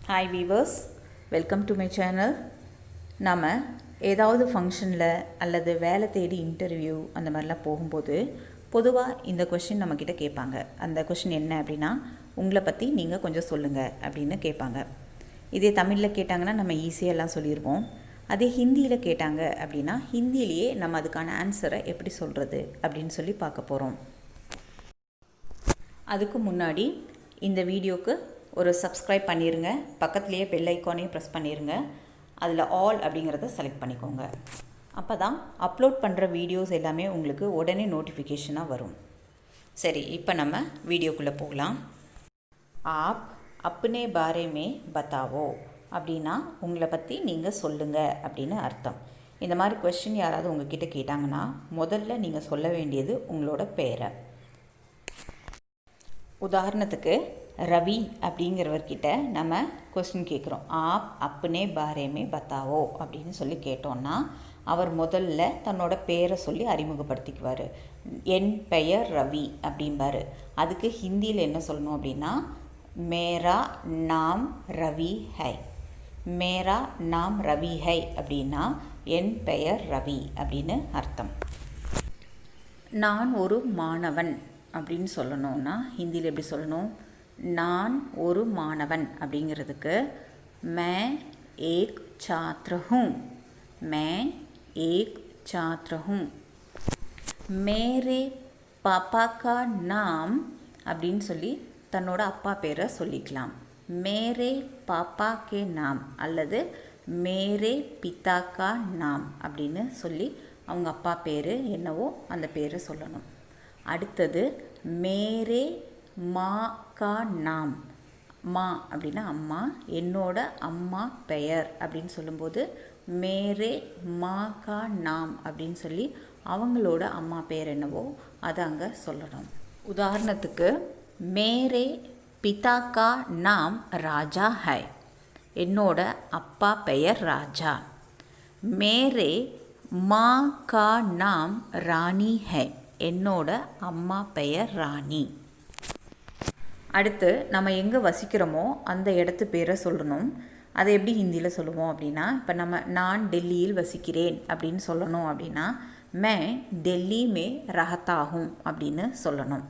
Hi viewers, welcome to my channel. நாம் ஏதாவது ஃபங்க்ஷனில் அல்லது வேலை தேடி இன்டர்வியூ அந்த மாதிரிலாம் போகும்போது பொதுவாக இந்த கொஷின் நம்மக்கிட்ட கேட்பாங்க. அந்த கொஷின் என்ன அப்படின்னா, உங்களை பற்றி நீங்கள் கொஞ்சம் சொல்லுங்கள் அப்படின்னு கேட்பாங்க. இதே தமிழில் கேட்டாங்கன்னா நம்ம ஈஸியாக எல்லாம் சொல்லிடுவோம். அதே ஹிந்தியில் கேட்டாங்க அப்படின்னா ஹிந்திலேயே நம்ம அதுக்கான ஆன்சரை எப்படி சொல்கிறது அப்படின்னு சொல்லி பார்க்க போகிறோம். அதுக்கு முன்னாடி இந்த வீடியோவுக்கு ஒரு சப்ஸ்கிரைப் பண்ணிடுங்க. பக்கத்துலேயே பெல் ஐக்கானையும் ப்ரெஸ் பண்ணிடுங்க. அதில் ஆல் அப்படிங்கிறத செலக்ட் பண்ணிக்கோங்க. அப்போ தான் அப்லோட் பண்ணுற வீடியோஸ் எல்லாமே உங்களுக்கு உடனே நோட்டிஃபிகேஷனாக வரும். சரி, இப்போ நம்ம வீடியோக்குள்ளே போகலாம். ஆப் அப்னே பாரே மே பத்தாவோ அப்படின்னா உங்களை பற்றி நீங்கள் சொல்லுங்கள் அப்படின்னு அர்த்தம். இந்த மாதிரி கொஸ்டின் யாராவது உங்ககிட்ட கேட்டாங்கன்னா முதல்ல நீங்கள் சொல்ல வேண்டியது உங்களோட பேரை. உதாரணத்துக்கு ரவி அப்படிங்கிறவர்கிட்ட நம்ம கொஸ்டின் கேட்குறோம். ஆப் அப்னே பாரே மே பத்தாவோ அப்படின்னு சொல்லி கேட்டோன்னா அவர் முதல்ல தன்னோட பேரை சொல்லி அறிமுகப்படுத்திக்குவார். என் பெயர் ரவி அப்படிம்பார். அதுக்கு ஹிந்தியில் என்ன சொல்லணும் அப்படின்னா, மேரா நாம் ரவி ஹை. மேரா நாம் ரவி ஹை அப்படின்னா என் பெயர் ரவி அப்படின்னு அர்த்தம். நான் ஒரு மாணவன் அப்படின்னு சொல்லணும்னா ஹிந்தியில் எப்படி சொல்லணும்? நான் ஒரு மாணவன் அப்படிங்கிறதுக்கு மே ஏக் சாத்ர ஹூம். மே ஏக் சாத்ர ஹூம். மேரே பாப்பா கா நாம் அப்படின்னு சொல்லி தன்னோட அப்பா பேரை சொல்லிக்கலாம். மேரே பாப்பா கே நாம் அல்லது மேரே பிதா கா நாம் அப்படின்னு சொல்லி அவங்க அப்பா பேர் என்னவோ அந்த பேரை சொல்லணும். அடுத்தது மேரே மா கா நாம். மா அப்படின்னா அம்மா, என்னோட அம்மா பெயர் அப்படின்னு சொல்லும்போது மேரே மா கா நாம் அப்படின்னு சொல்லி அவங்களோட அம்மா பெயர் என்னவோ அதை அங்கே சொல்லணும். உதாரணத்துக்கு மேரே பிதா கா நாம் ராஜா ஹை. என்னோட அப்பா பெயர் ராஜா. மேரே மா கா நாம் ராணி ஹை. என்னோட அம்மா பெயர் ராணி. அடுத்து நம்ம எங்கே வசிக்கிறோமோ அந்த இடத்து பேரை சொல்லணும். அதை எப்படி ஹிந்தியில் சொல்லுவோம் அப்படின்னா, இப்போ நான் டெல்லியில் வசிக்கிறேன் அப்படின்னு சொல்லணும் அப்படின்னா மே டெல்லி மே ரஹத்தாகும் அப்படின்னு சொல்லணும்.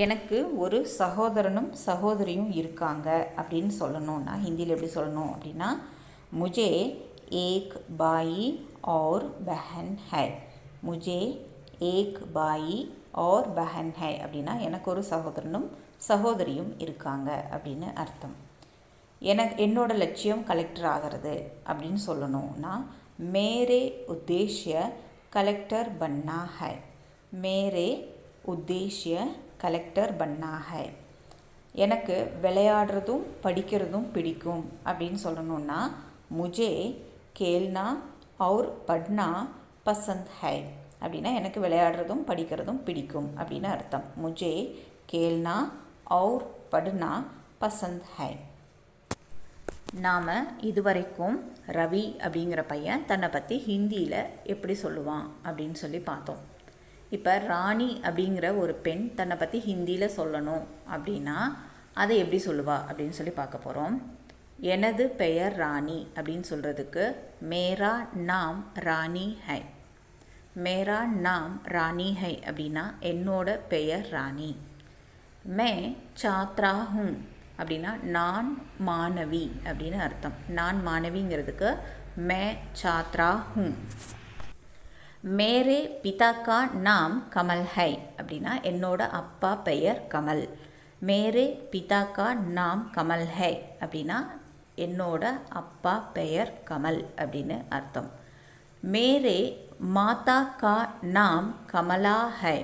எனக்கு ஒரு சகோதரனும் சகோதரியும் இருக்காங்க அப்படின்னு சொல்லணும்னா ஹிந்தியில் எப்படி சொல்லணும் அப்படின்னா, முஜே ஏக் பாயி और बहन है. முஜே ஏக் பாயி और बहन है அப்படின்னா எனக்கு ஒரு சகோதரனும் சகோதரியும் இருக்காங்க அப்படின்னு அர்த்தம். என்னோட லட்சியம் கலெக்டர் ஆகிறது அப்படின்னு சொல்லணும்னா மேரே உத்தேஷ்ய கலெக்டர் பன்னா ஹை. மேரே உத்தேஷ்ய கலெக்டர் பன்னா ஹை. எனக்கு விளையாடுறதும் படிக்கிறதும் பிடிக்கும் அப்படின்னு சொல்லணும்னா முஜே கேல்னா और पढ़ना पसंद है அப்படின்னா எனக்கு விளையாடுறதும் படிக்கிறதும் பிடிக்கும் அப்படின்னு அர்த்தம். முஜே கேல்னா और पढ़ना पसंद है. நாம் இதுவரைக்கும் ரவி அப்படிங்கிற பையன் தன்னை பற்றி ஹிந்தியில் எப்படி சொல்லுவான் அப்படின்னு சொல்லி பார்த்தோம். இப்போ ராணி அப்படிங்கிற ஒரு பெண் தன்னை பற்றி ஹிந்தியில் சொல்லணும் அப்படின்னா அதை எப்படி சொல்லுவா அப்படின்னு சொல்லி பார்க்க போகிறோம். எனது பெயர் ராணி அப்படின்னு சொல்கிறதுக்கு மேரா நாம் ராணி ஹை. மேரா நாம் ராணி ஹை அப்படின்னா என்னோட பெயர் ராணி. மே சாத்ரா ஹூம் அப்படின்னா நான் மாணவி அப்படின்னு அர்த்தம். நான் மாணவிங்கிறதுக்கு மே சாத்ரா ஹூம். மேரே பிதா கா நாம் கமல் ஹை அப்படின்னா என்னோட அப்பா பெயர் கமல். மேரே பிதா கா நாம் கமல் ஹை அப்படின்னா என்னோட அப்பா பெயர் கமல் அப்படின்னு அர்த்தம். மேரே மாதா கா நாம் கமலா ஹை.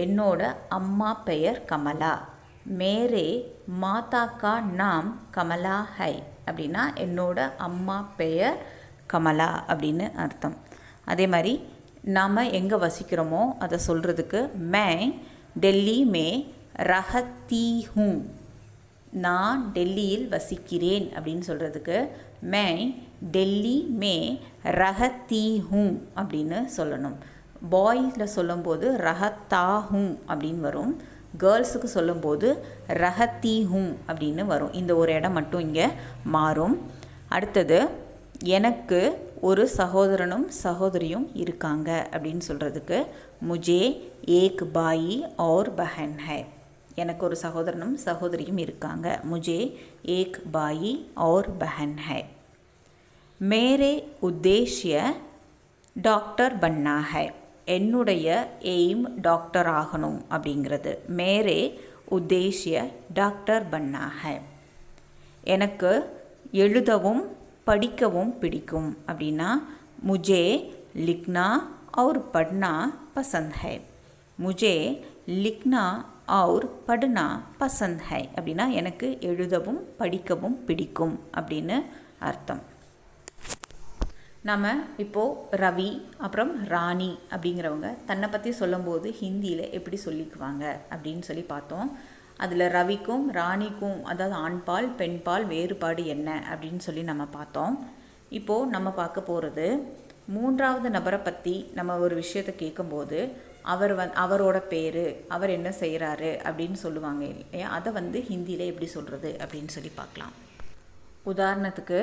என்னோட அம்மா பெயர் கமலா. மேரே மாதா கா நாம் கமலா ஹை அப்படின்னா என்னோட அம்மா பெயர் கமலா அப்படின்னு அர்த்தம். அதே மாதிரி நாம் எங்கே வசிக்கிறோமோ அதை சொல்கிறதுக்கு மே டெல்லி மே ரஹத்தி ஹூம். நான் டெல்லியில் வசிக்கிறேன் அப்படின்னு சொல்கிறதுக்கு மே டெல்லி மே ரஹத்தி ஹூம் அப்படின்னு சொல்லணும். பாய்ஸில் சொல்லும்போது ரஹத்தா ஹூம் அப்படின்னு வரும். கேர்ள்ஸுக்கு சொல்லும்போது ரஹத்தி ஹூம் அப்படின்னு வரும். இந்த ஒரு இடம் மட்டும் இங்கே மாறும். அடுத்தது எனக்கு ஒரு சகோதரனும் சகோதரியும் இருக்காங்க அப்படின்னு சொல்கிறதுக்கு முஜே ஏக் பாயி और बहन है. எனக்கு ஒரு சகோதரனும் சகோதரியும் இருக்காங்க. முஜே ஏக் பாயி और बहन है. मेरे उद्देश्य டாக்டர் பன்னா है. என்னுடைய எய்ம் டாக்டர் ஆகணும் அப்படிங்கிறது. மேரே உத்தேஷ்ய டாக்டர் பன்னா है. எனக்கு எழுதவும் படிக்கவும் பிடிக்கும் அப்படின்னா முஜே லிக்னா और पढ़ना पसंद है. मुझे लिखना और पढ़ना पसंद है அப்படின்னா எனக்கு எழுதவும் படிக்கவும் பிடிக்கும் அப்படின்னு அர்த்தம். நம்ம இப்போது ரவி அப்புறம் ராணி அப்படிங்கிறவங்க தன்னை பற்றி சொல்லும்போது ஹிந்தியில் எப்படி சொல்லிக்குவாங்க அப்படின்னு சொல்லி பார்த்தோம். அதில் ரவிக்கும் ராணிக்கும், அதாவது ஆண்பால் பெண்பால் வேறுபாடு என்ன அப்படின்னு சொல்லி நம்ம பார்த்தோம். இப்போது நம்ம பார்க்க போகிறது மூன்றாவது நபரை பற்றி நம்ம ஒரு விஷயத்தை கேட்கும்போது அவரோட பேர், அவர் என்ன செய்கிறாரு அப்படின்னு சொல்லுவாங்க இல்லையா, அதை ஹிந்தியில் எப்படி சொல்கிறது அப்படின்னு சொல்லி பார்க்கலாம். உதாரணத்துக்கு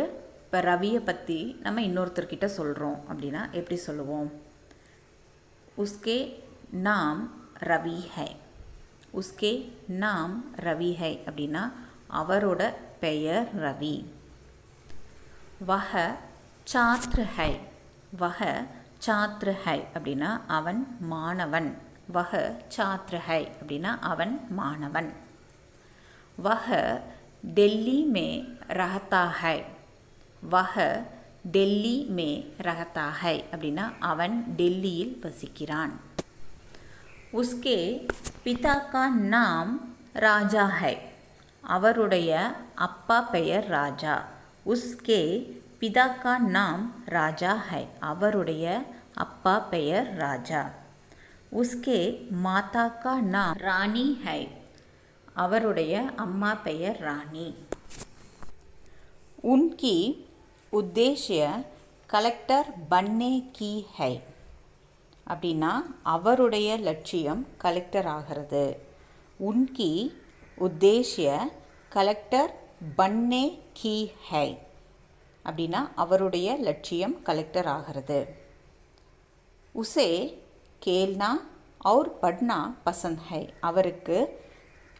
இப்போ ரவியை பற்றி நம்ம இன்னொருத்தர்கிட்ட சொல்கிறோம் அப்படின்னா எப்படி சொல்லுவோம்? உஸ்கே நாம் ரவி ஹை. உஸ்கே நாம் ரவி ஹை அப்படின்னா அவரோட பெயர் ரவி. வஹ சாத்ர ஹை. வஹ சாத்ர ஹை அப்படின்னா அவன் மாணவன். வஹ சாத்ர ஹை அப்படின்னா அவன் மாணவன். வஹ டெல்லி மே ரஹதா ஹை. வஹ டெல்லி மே ரஹதா ஹை அப்படின்னா அவன் டெல்லியில் வசிக்கிறான். உஸ்கே பிதா கா நாம் ராஜா ஹை. அவருடைய அப்பா பெயர் ராஜா. உஸ்கே பிதா கா நாம் ராஜா ஹை. அவருடைய அப்பா பெயர் ராஜா. உஸ்கே மாதா கா நாம் ராணி ஹை. அவருடைய அம்மா பெயர் ராணி. उनकी उद्देश्य கலெக்டர் பன்னே கி ஹை அப்படின்னா அவருடைய லட்சியம் கலெக்டர் ஆகிறது. உன்கி உத்தேஷ்ய கலெக்டர் பன்னே கி ஹை அப்படின்னா அவருடைய லட்சியம் கலெக்டர் ஆகிறது. உசே கேல்னா और पढ़ना पसंद है. அவருக்கு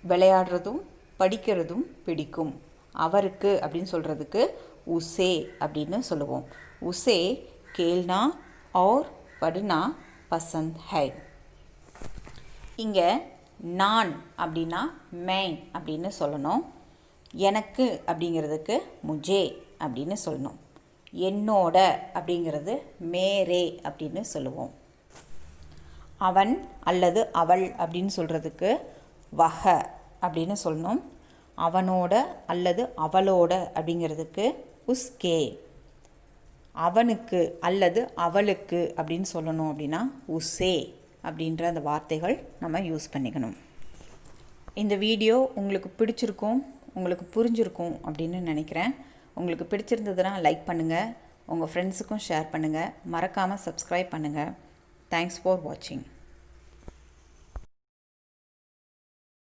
விளையாடுறதும் படிக்கிறதும் பிடிக்கும். அவருக்கு அப்படின்னு சொல்கிறதுக்கு உசே அப்படின்னு சொல்லுவோம். உசே கேல்னா और पढ़ना पसंद है. இங்கே நான் அப்படின்னா மெயின் அப்படின்னு சொல்லணும். எனக்கு அப்படிங்கிறதுக்கு முஜே அப்படின்னு சொல்லணும். என்னோட அப்படிங்கிறது மேரே அப்படின்னு சொல்லுவோம். அவன் அல்லது அவள் அப்படின்னு சொல்கிறதுக்கு வஹ அப்படின்னு சொல்லணும். அவனோட அல்லது அவளோட அப்படிங்கிறதுக்கு உஸ்கே. அவனுக்கு அல்லது அவளுக்கு அப்படின்னு சொல்லணும் அப்படின்னா உசே அப்படின்ற அந்த வார்த்தைகள் நம்ம யூஸ் பண்ணிக்கணும். இந்த வீடியோ உங்களுக்கு பிடிச்சிருக்கும், உங்களுக்கு புரிஞ்சிருக்கும் அப்படின்னு நினைக்கிறேன். உங்களுக்கு பிடிச்சிருந்ததுன்னா லைக் பண்ணுங்கள், உங்கள் ஃப்ரெண்ட்ஸுக்கும் ஷேர் பண்ணுங்கள், மறக்காமல் சப்ஸ்கிரைப் பண்ணுங்கள். தேங்க்ஸ் ஃபார் வாட்சிங்.